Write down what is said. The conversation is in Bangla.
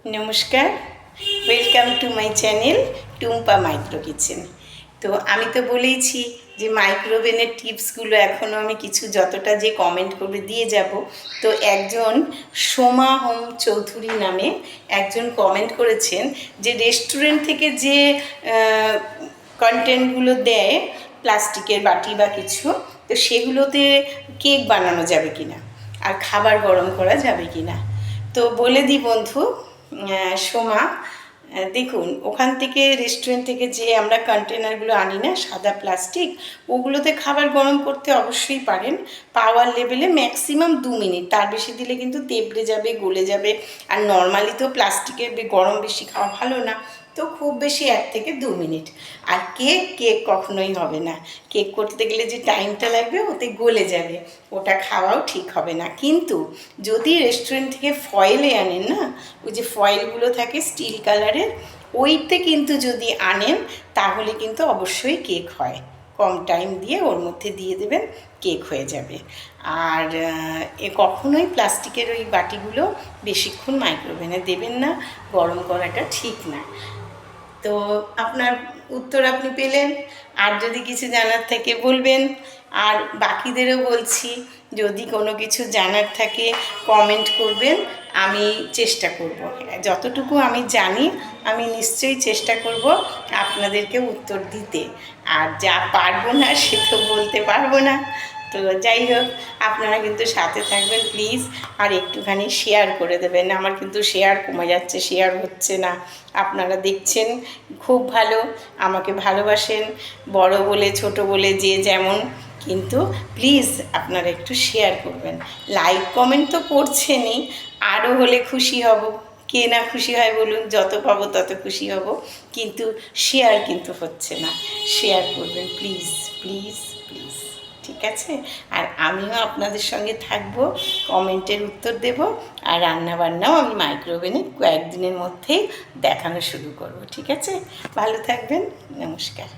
নমস্কার, welcome to my channel Tumpa micro kitchen. তো আমি তো বলেইছি যে মাইক্রোওভেনের টিপসগুলো এখনও আমি কিছু যতটা যে কমেন্ট করবে দিয়ে যাব। তো একজন সোমা হোম চৌধুরী নামে একজন কমেন্ট করেছেন যে রেস্টুরেন্ট থেকে যে কন্টেন্টগুলো দেয় প্লাস্টিকের বাটি বা কিছু, তো সেগুলোতে কেক বানানো যাবে কি না আর খাবার গরম করা যাবে কি না। তো বলে দিই বন্ধু সোমা, দেখুন ওখান থেকে রেস্টুরেন্ট থেকে যে আমরা কন্টেনারগুলো আনি না সাদা প্লাস্টিক, ওগুলোতে খাবার গরম করতে অবশ্যই পারেন। পাওয়ার লেভেলে ম্যাক্সিমাম 2 মিনিট, তার বেশি দিলে কিন্তু তেবড়ে যাবে, গলে যাবে। আর নর্মালি তো প্লাস্টিকের গরম বেশি খাওয়া ভালো না, তো খুব বেশি 1 থেকে 2 মিনিট। আর কেক কখনোই হবে না। কেক করতে গেলে যে টাইমটা লাগবে ওতে গলে যাবে, ওটা খাওয়াও ঠিক হবে না। কিন্তু যদি রেস্টুরেন্ট থেকে ফয়েলে আনেন না, ওই যে ফয়েলগুলো থাকে স্টিল কালারের, ওইতে কিন্তু যদি আনেন তাহলে কিন্তু অবশ্যই কেক হয়। কম টাইম দিয়ে ওর মধ্যে দিয়ে দেবেন, কেক হয়ে যাবে। আর কখনোই প্লাস্টিকের ওই বাটিগুলো বেশিক্ষণ মাইক্রোওভেনে দেবেন না, গরম করাটা ঠিক না। তো আপনার উত্তর আপনি পেলেন। আর যদি কিছু জানার থাকে বলবেন। আর বাকিদেরও বলছি, যদি কোনো কিছু জানার থাকে কমেন্ট করবেন, আমি চেষ্টা করব। যতটুকু আমি জানি আমি নিশ্চয়ই চেষ্টা করব আপনাদেরকে উত্তর দিতে। আর যা পারবো না সে তো বলতে পারবো না। তো যাই হোক, আপনারা কিন্তু সাথে থাকবেন প্লিজ, আর একটুখানি শেয়ার করে দেবেন। আমার কিন্তু শেয়ার কমে যাচ্ছে, শেয়ার হচ্ছে না। আপনারা দেখছেন খুব ভালো, আমাকে ভালোবাসেন, বড় বলে ছোট বলে যে যেমন, কিন্তু প্লিজ আপনারা একটু শেয়ার করবেন। লাইক কমেন্ট তো করছেনই, আরও হলে খুশি হব। কে না খুশি হয় বলুন, যত পাবো তত খুশি হব। কিন্তু শেয়ার কিন্তু হচ্ছে না। শেয়ার করবেন প্লিজ প্লিজ প্লিজ, ঠিক আছে? আর আমিও আপনাদের সঙ্গে থাকবো, কমেন্টের উত্তর দেব। আর রান্নাবান্নাও আমি মাইক্রোওভেনে কয়েকদিনের মধ্যেই দেখানো শুরু করব, ঠিক আছে? ভালো থাকবেন, নমস্কার।